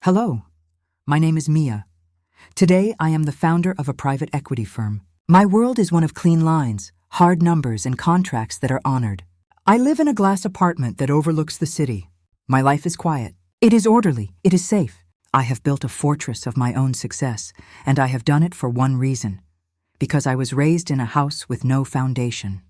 Hello, my name is Mia. Today I am the founder of a private equity firm. My world is one of clean lines, hard numbers, and contracts that are honored. I live in a glass apartment that overlooks the city. My life is quiet. It is orderly. It is safe. I have built a fortress of my own success, and I have done it for one reason: because I was raised in a house with no foundation.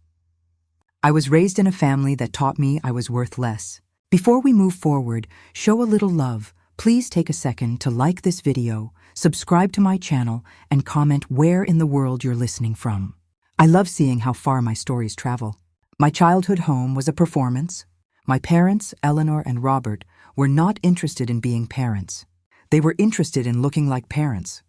I was raised in a family that taught me I was worth less. Before we move forward, show a little love. Please take a second to like this video, subscribe to my channel, and comment where in the world you're listening from. I love seeing how far my stories travel. My childhood home was a performance. My parents, Eleanor and Robert, were not interested in being parents. They were interested in looking like parents.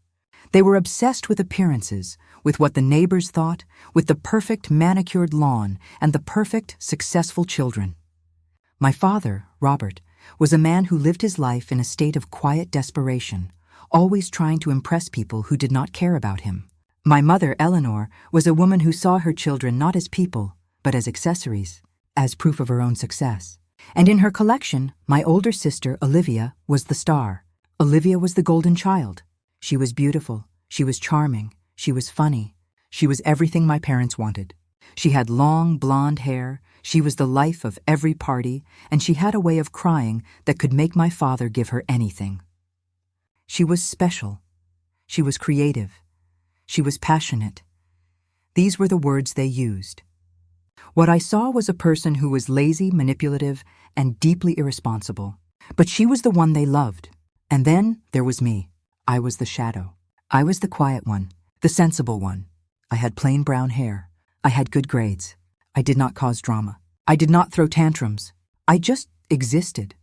They were obsessed with appearances, with what the neighbors thought, with the perfect manicured lawn and the perfect, successful children. My father, Robert, was a man who lived his life in a state of quiet desperation, always trying to impress people who did not care about him. My mother, Eleanor, was a woman who saw her children not as people, but as accessories, as proof of her own success. And in her collection, my older sister, Olivia, was the star. Olivia was the golden child. She was beautiful, she was charming, she was funny, she was everything my parents wanted. She had long, blonde hair, she was the life of every party, and she had a way of crying that could make my father give her anything. She was special. She was creative. She was passionate. These were the words they used. What I saw was a person who was lazy, manipulative, and deeply irresponsible. But she was the one they loved. And then there was me. I was the shadow. I was the quiet one, the sensible one. I had plain brown hair. I had good grades. I did not cause drama. I did not throw tantrums. I just existed.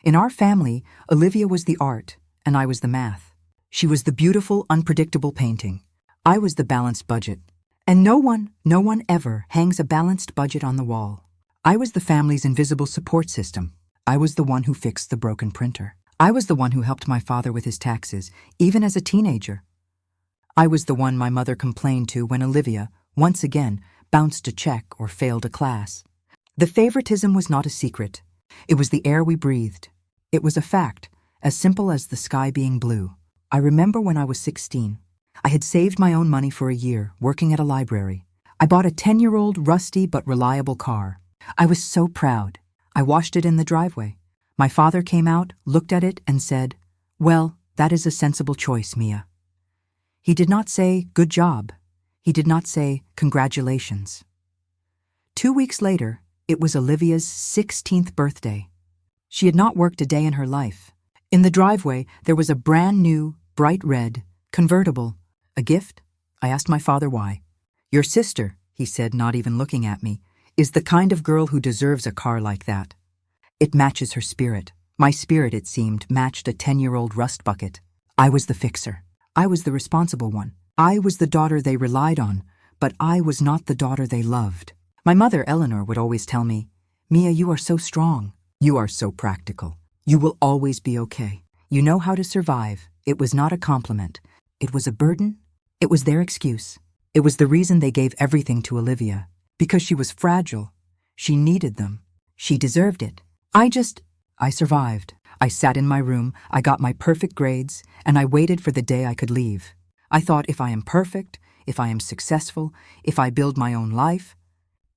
In our family, Olivia was the art, and I was the math. She was the beautiful, unpredictable painting. I was the balanced budget. And no one ever hangs a balanced budget on the wall. I was the family's invisible support system. I was the one who fixed the broken printer. I was the one who helped my father with his taxes, even as a teenager. I was the one my mother complained to when Olivia, once again, bounced a check or failed a class. The favoritism was not a secret. It was the air we breathed. It was a fact, as simple as the sky being blue. I remember when I was 16. I had saved my own money for a year, working at a library. I bought a 10-year-old rusty but reliable car. I was so proud. I washed it in the driveway. My father came out, looked at it, and said, "Well, that is a sensible choice, Mia." He did not say, "Good job." He did not say, "Congratulations." 2 weeks later, it was Olivia's 16th birthday. She had not worked a day in her life. In the driveway, there was a brand new, bright red convertible. A gift? I asked my father why. "Your sister," he said, not even looking at me, "is the kind of girl who deserves a car like that. It matches her spirit." My spirit, it seemed, matched a 10-year-old rust bucket. I was the fixer. I was the responsible one. I was the daughter they relied on, but I was not the daughter they loved. My mother, Eleanor, would always tell me, "Mia, you are so strong. You are so practical. You will always be okay. You know how to survive." It was not a compliment. It was a burden. It was their excuse. It was the reason they gave everything to Olivia. Because she was fragile. She needed them. She deserved it. I survived. I sat in my room, I got my perfect grades, and I waited for the day I could leave. I thought, if I am perfect, if I am successful, if I build my own life,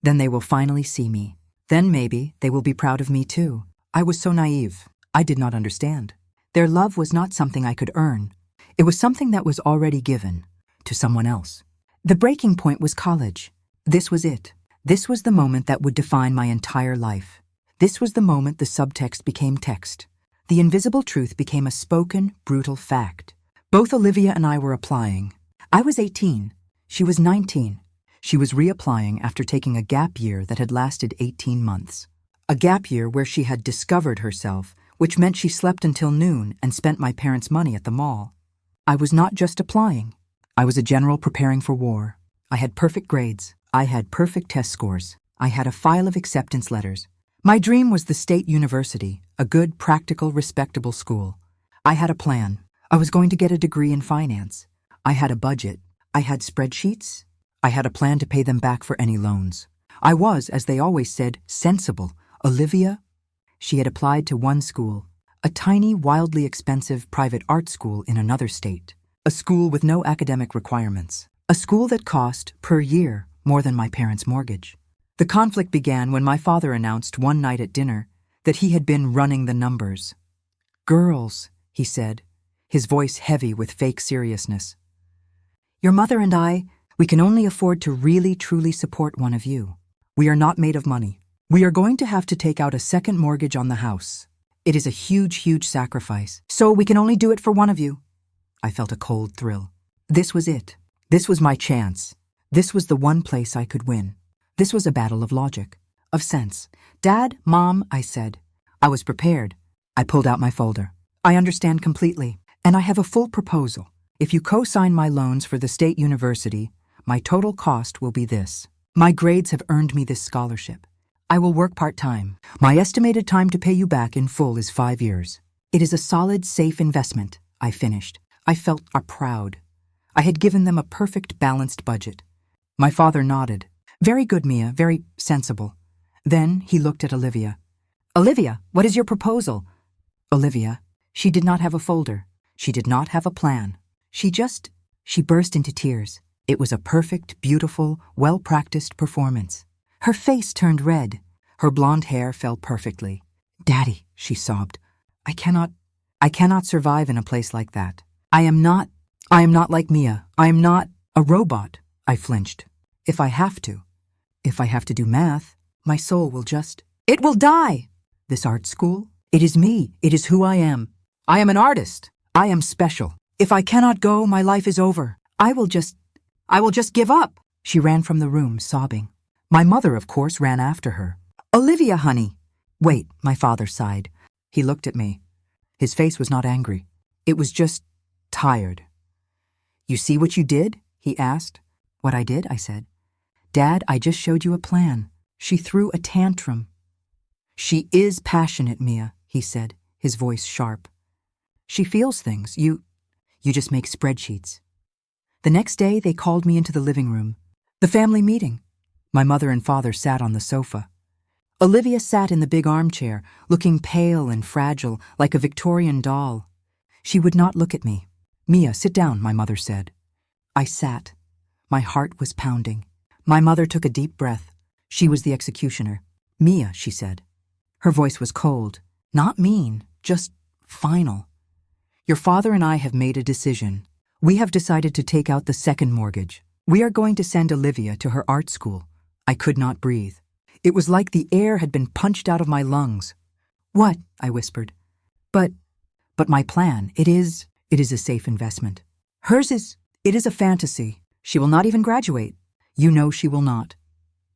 then they will finally see me. Then maybe they will be proud of me too. I was so naive. I did not understand. Their love was not something I could earn. It was something that was already given to someone else. The breaking point was college. This was it. This was the moment that would define my entire life. This was the moment the subtext became text. The invisible truth became a spoken, brutal fact. Both Olivia and I were applying. I was 18. She was 19. She was reapplying after taking a gap year that had lasted 18 months. A gap year where she had discovered herself, which meant she slept until noon and spent my parents' money at the mall. I was not just applying. I was a general preparing for war. I had perfect grades. I had perfect test scores. I had a file of acceptance letters. My dream was the state university, a good, practical, respectable school. I had a plan. I was going to get a degree in finance. I had a budget. I had spreadsheets. I had a plan to pay them back for any loans. I was, as they always said, sensible. Olivia, she had applied to one school. a tiny, wildly expensive private art school in another state, a school with no academic requirements, a school that cost, per year, more than my parents' mortgage. The conflict began when my father announced one night at dinner that he had been running the numbers. "Girls," he said, his voice heavy with fake seriousness. "Your mother and I, we can only afford to really truly support one of you. We are not made of money. We are going to have to take out a second mortgage on the house. It is a huge, huge sacrifice, so we can only do it for one of you." I felt a cold thrill. This was it. This was my chance. This was the one place I could win. This was a battle of logic, of sense. "Dad, Mom," I said. I was prepared. I pulled out my folder. "I understand completely, and I have a full proposal. If you co-sign my loans for the state university, my total cost will be this. My grades have earned me this scholarship. I will work part-time. My estimated time to pay you back in full is 5 years. It is a solid, safe investment," I finished. I felt proud. I had given them a perfect, balanced budget. My father nodded. "Very good, Mia, very sensible." Then he looked at Olivia. "Olivia, what is your proposal?" Olivia, she did not have a folder. She did not have a plan. She burst into tears. It was a perfect, beautiful, well-practiced performance. Her face turned red. Her blonde hair fell perfectly. "Daddy," she sobbed, I cannot survive in a place like that. I am not like Mia. I am not a robot." I flinched. If I have to do math, my soul it will die. This art school, it is me. It is who I am. I am an artist. I am special. If I cannot go, my life is over. I will just give up." She ran from the room, sobbing. My mother, of course, ran after her. "Olivia, honey." "Wait," my father sighed. He looked at me. His face was not angry. It was just tired. "You see what you did?" he asked. "What I did?" I said. "Dad, I just showed you a plan." She threw a tantrum. "She is passionate, Mia," he said, his voice sharp. "She feels things. You just make spreadsheets." The next day, they called me into the living room. The family meeting. My mother and father sat on the sofa. Olivia sat in the big armchair, looking pale and fragile, like a Victorian doll. She would not look at me. "Mia, sit down," my mother said. I sat. My heart was pounding. My mother took a deep breath. She was the executioner. "Mia," she said. Her voice was cold, not mean, just final. "Your father and I have made a decision. We have decided to take out the second mortgage. We are going to send Olivia to her art school." I could not breathe. It was like the air had been punched out of my lungs. "What?" I whispered. But my plan, it is a safe investment. It is a fantasy. She will not even graduate. You know she will not."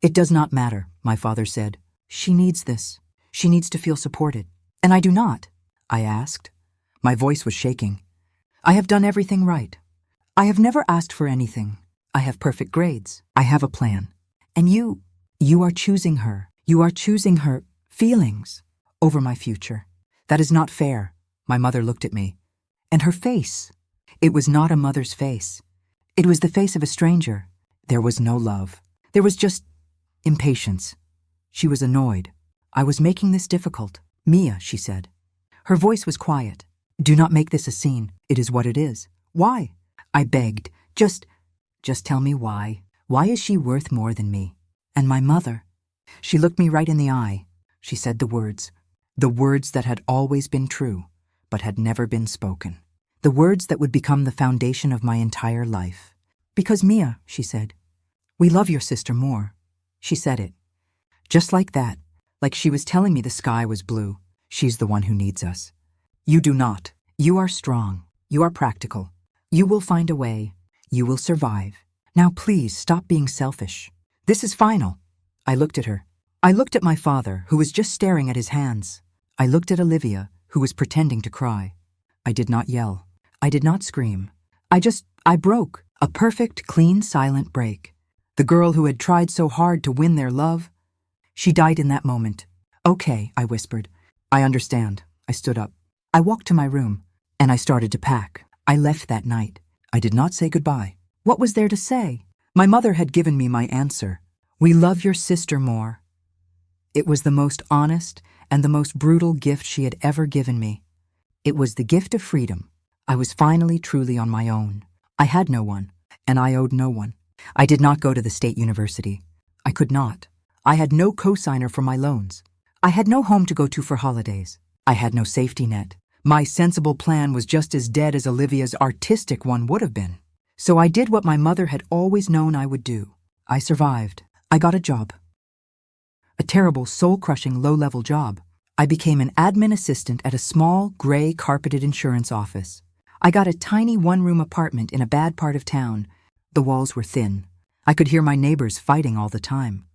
"It does not matter," my father said. "She needs this. She needs to feel supported. And I do not." I asked. My voice was shaking. "I have done everything right. I have never asked for anything. I have perfect grades. I have a plan. And you are choosing her. You are choosing her feelings over my future. That is not fair." My mother looked at me. And her face. It was not a mother's face. It was the face of a stranger. There was no love. There was just impatience. She was annoyed. I was making this difficult. "Mia," she said. Her voice was quiet. "Do not make this a scene. It is what it is." "Why?" I begged. Just tell me why. Why is she worth more than me? And my mother? She looked me right in the eye. She said the words that had always been true, but had never been spoken. The words that would become the foundation of my entire life. "Because Mia," she said, "we love your sister more." She said it. Just like that, like she was telling me the sky was blue. She's the one who needs us. You do not. You are strong. You are practical. You will find a way. You will survive. Now please stop being selfish. This is final." I looked at her. I looked at my father, who was just staring at his hands. I looked at Olivia, who was pretending to cry. I did not yell. I did not scream. I broke. A perfect, clean, silent break. The girl who had tried so hard to win their love, she died in that moment. "Okay," I whispered. "I understand." I stood up. I walked to my room, and I started to pack. I left that night. I did not say goodbye. What was there to say? My mother had given me my answer. "We love your sister more." It was the most honest and the most brutal gift she had ever given me. It was the gift of freedom. I was finally truly on my own. I had no one, and I owed no one. I did not go to the state university. I could not. I had no cosigner for my loans. I had no home to go to for holidays. I had no safety net. My sensible plan was just as dead as Olivia's artistic one would have been. So I did what my mother had always known I would do. I survived. I got a job. A terrible, soul-crushing, low-level job. I became an admin assistant at a small, gray, carpeted insurance office. I got a tiny one-room apartment in a bad part of town. The walls were thin. I could hear my neighbors fighting all the time.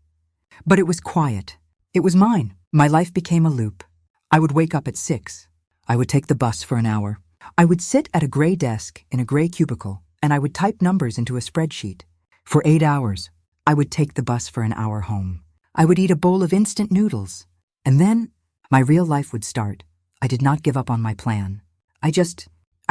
But it was quiet. It was mine. My life became a loop. I would wake up at 6. I would take the bus for an hour. I would sit at a gray desk in a gray cubicle, and I would type numbers into a spreadsheet. For 8 hours, I would take the bus for an hour home. I would eat a bowl of instant noodles. And then my real life would start. I did not give up on my plan. I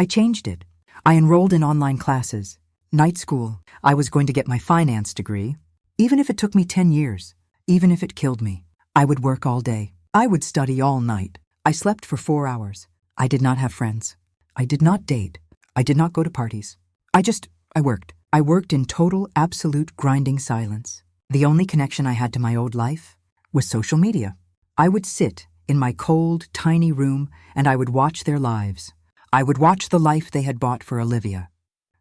changed it. I enrolled in online classes. Night school. I was going to get my finance degree. Even if it took me 10 years. Even if it killed me. I would work all day. I would study all night. I slept for 4 hours. I did not have friends. I did not date. I did not go to parties. I worked. I worked in total, absolute, grinding silence. The only connection I had to my old life was social media. I would sit in my cold, tiny room and I would watch their lives. I would watch the life they had bought for Olivia.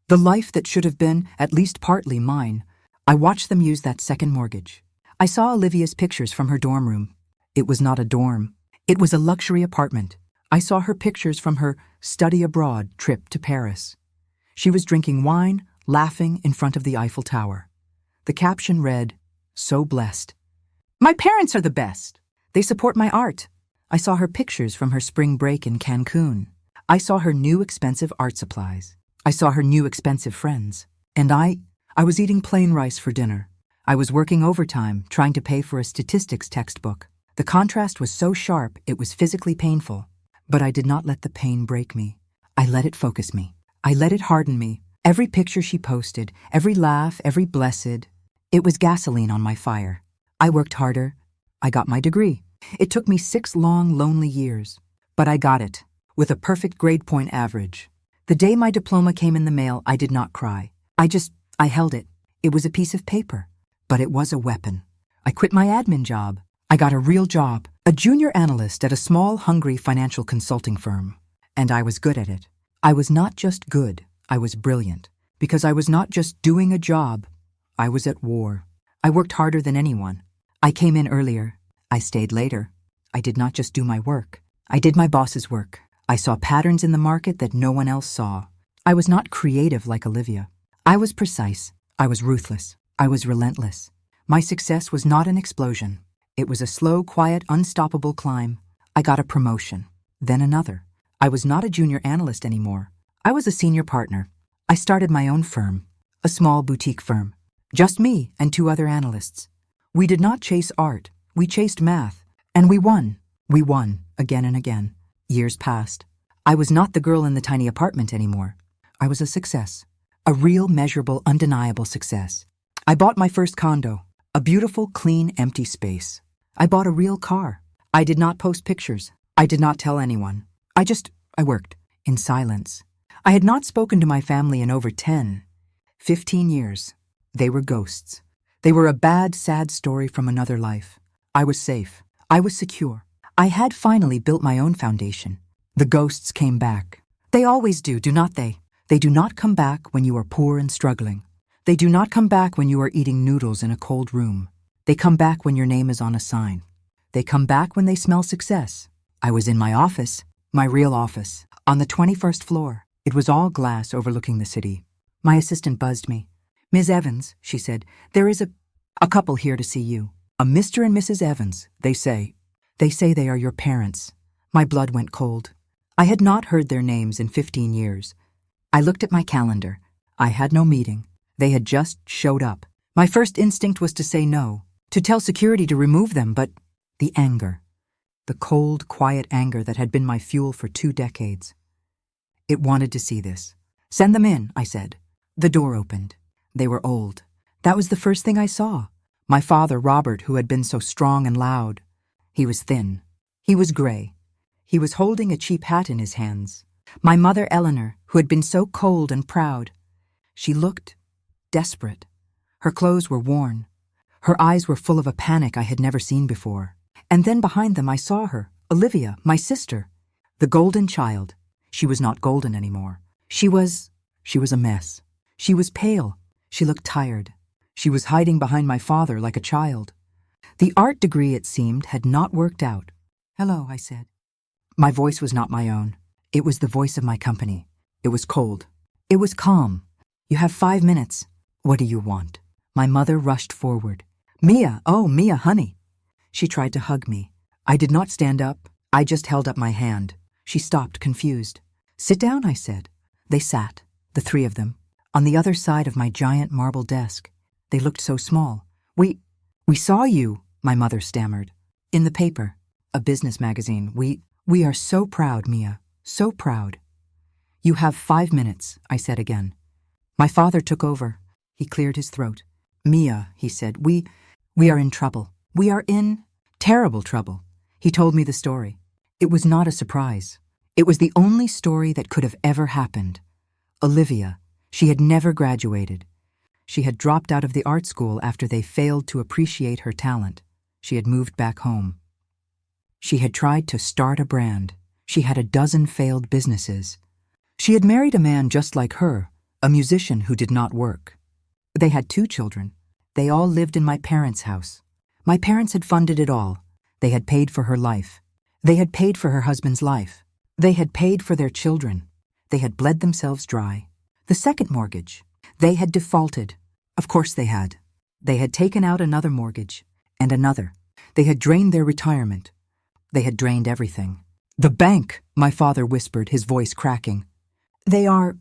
The life that should have been, at least partly, mine. I watched them use that second mortgage. I saw Olivia's pictures from her dorm room. It was not a dorm. It was a luxury apartment. I saw her pictures from her study abroad trip to Paris. She was drinking wine, laughing in front of the Eiffel Tower. The caption read, "So blessed. My parents are the best. They support my art." I saw her pictures from her spring break in Cancun. I saw her new expensive art supplies. I saw her new expensive friends. And I was eating plain rice for dinner. I was working overtime, trying to pay for a statistics textbook. The contrast was so sharp, it was physically painful. But I did not let the pain break me. I let it focus me. I let it harden me. Every picture she posted, every laugh, every blessed, it was gasoline on my fire. I worked harder. I got my degree. It took me 6 long, lonely years. But I got it, with a perfect grade point average. The day my diploma came in the mail, I did not cry. I held it. It was a piece of paper. But it was a weapon. I quit my admin job. I got a real job, a junior analyst at a small, hungry financial consulting firm. And I was good at it. I was not just good, I was brilliant. Because I was not just doing a job, I was at war. I worked harder than anyone. I came in earlier. I stayed later. I did not just do my work. I did my boss's work. I saw patterns in the market that no one else saw. I was not creative like Olivia. I was precise. I was ruthless. I was relentless. My success was not an explosion. It was a slow, quiet, unstoppable climb. I got a promotion. Then another. I was not a junior analyst anymore. I was a senior partner. I started my own firm, a small boutique firm. Just me and 2 other analysts. We did not chase art. We chased math. And we won. We won, again and again. Years passed. I was not the girl in the tiny apartment anymore. I was a success. A real, measurable, undeniable success. I bought my first condo. A beautiful, clean, empty space. I bought a real car. I did not post pictures. I did not tell anyone. I worked, in silence. I had not spoken to my family in over 10, 15 years. They were ghosts. They were a bad, sad story from another life. I was safe. I was secure. I had finally built my own foundation. The ghosts came back. They always do not they? They do not come back when you are poor and struggling. They do not come back when you are eating noodles in a cold room. They come back when your name is on a sign. They come back when they smell success. I was in my office, my real office, on the 21st floor. It was all glass overlooking the city. My assistant buzzed me. "Ms. Evans," she said, "there is a couple here to see you. A Mr. and Mrs. Evans, they say. They say they are your parents." My blood went cold. I had not heard their names in 15 years. I looked at my calendar. I had no meeting. They had just showed up. My first instinct was to say no, to tell security to remove them, but the anger, the cold, quiet anger that had been my fuel for 2 decades. It wanted to see this. "Send them in," I said. The door opened. They were old. That was the first thing I saw. My father, Robert, who had been so strong and loud. He was thin. He was gray. He was holding a cheap hat in his hands. My mother, Eleanor, who had been so cold and proud. She looked desperate. Her clothes were worn. Her eyes were full of a panic I had never seen before. And then behind them I saw her, Olivia, my sister, the golden child. She was not golden anymore. She was a mess. She was pale. She looked tired. She was hiding behind my father like a child. The art degree, it seemed, had not worked out. "Hello," I said. My voice was not my own. It was the voice of my company. It was cold. It was calm. "You have 5 minutes. What do you want?" My mother rushed forward. "Mia, oh, Mia, honey." She tried to hug me. I did not stand up. I just held up my hand. She stopped, confused. "Sit down," I said. They sat, the three of them, on the other side of my giant marble desk. They looked so small. We saw you," my mother stammered. "In the paper, a business magazine. We are so proud, Mia, so proud." "You have 5 minutes," I said again. My father took over. He cleared his throat. "Mia," he said, we are in trouble. We are in terrible trouble." He told me the story. It was not a surprise. It was the only story that could have ever happened. Olivia, she had never graduated. She had dropped out of the art school after they failed to appreciate her talent. She had moved back home. She had tried to start a brand. She had a dozen failed businesses. She had married a man just like her, a musician who did not work. They had 2 children. They all lived in my parents' house. My parents had funded it all. They had paid for her life. They had paid for her husband's life. They had paid for their children. They had bled themselves dry. The second mortgage. They had defaulted. Of course they had. They had taken out another mortgage, and another. They had drained their retirement. They had drained everything. "The bank," my father whispered, his voice cracking. They are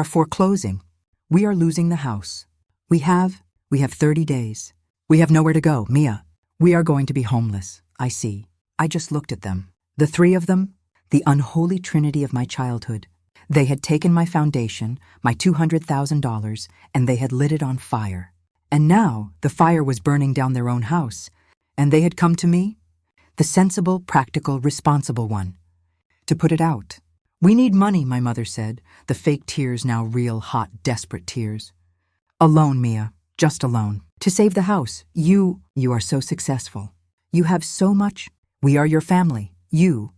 foreclosing. We are losing the house. We have 30 days. We have nowhere to go, Mia. We are going to be homeless. I see." I just looked at them. The 3 of them, the unholy trinity of my childhood. They had taken my foundation, my $200,000, and they had lit it on fire. And now the fire was burning down their own house. And they had come to me, the sensible, practical, responsible one, to put it out. "We need money," my mother said, the fake tears now real, hot, desperate tears. "Alone, Mia, just alone. To save the house. You are so successful. You have so much. We are your family. You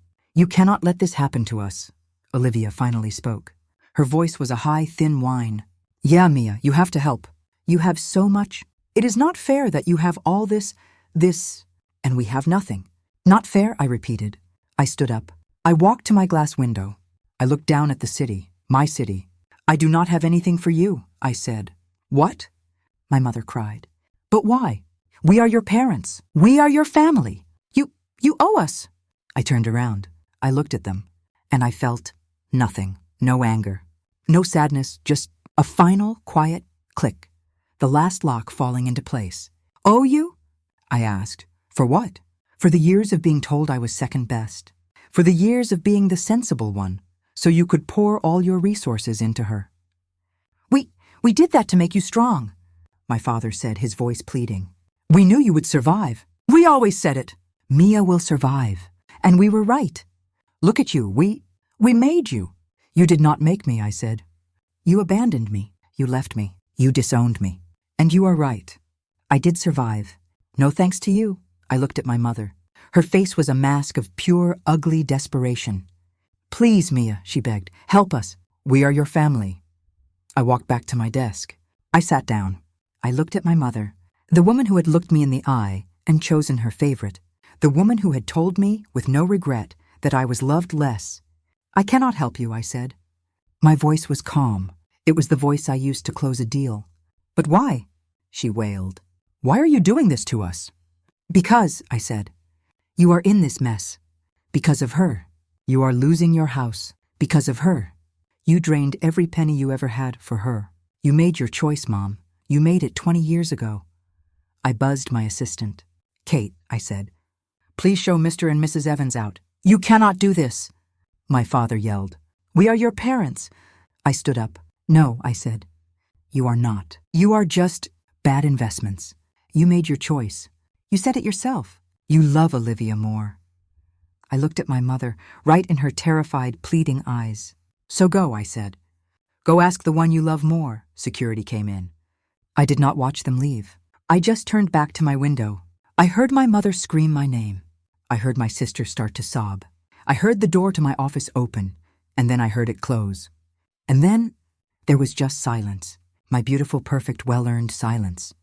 cannot let this happen to us." Olivia finally spoke. Her voice was a high, thin whine. "Yeah, Mia, you have to help. You have so much. It is not fair that you have all this, and we have nothing." "Not fair," I repeated. I stood up. I walked to my glass window. I looked down at the city, my city. "I do not have anything for you," I said. "What?" my mother cried. "But why? We are your parents. We are your family. You owe us." I turned around. I looked at them, and I felt nothing. No anger. No sadness, just a final, quiet click. The last lock falling into place. "Owe you?" I asked. "For what?" "For the years of being told I was second best. For the years of being the sensible one, so you could pour all your resources into her." We did that to make you strong," my father said, his voice pleading. "We knew you would survive. We always said it. Mia will survive. And we were right. Look at you. We made you." "You did not make me," I said. "You abandoned me. You left me. You disowned me. And you are right. I did survive. No thanks to you." I looked at my mother. Her face was a mask of pure, ugly desperation. "Please, Mia," she begged. "Help us. We are your family." I walked back to my desk. I sat down. I looked at my mother, the woman who had looked me in the eye and chosen her favorite, the woman who had told me, with no regret, that I was loved less. "I cannot help you," I said. My voice was calm. It was the voice I used to close a deal. "But why?" she wailed. "Why are you doing this to us?" "Because," I said, "you are in this mess. Because of her. You are losing your house. Because of her. You drained every penny you ever had for her. You made your choice, Mom. You made it 20 years ago." I buzzed my assistant. "Kate," I said, "please show Mr. and Mrs. Evans out." "You cannot do this," my father yelled. "We are your parents." I stood up. "No," I said. "You are not. You are just bad investments. You made your choice. You said it yourself. You love Olivia more." I looked at my mother, right in her terrified, pleading eyes. "So go," I said. "Go ask the one you love more." Security came in. I did not watch them leave. I just turned back to my window. I heard my mother scream my name. I heard my sister start to sob. I heard the door to my office open, and then I heard it close. And then there was just silence, my beautiful, perfect, well-earned silence.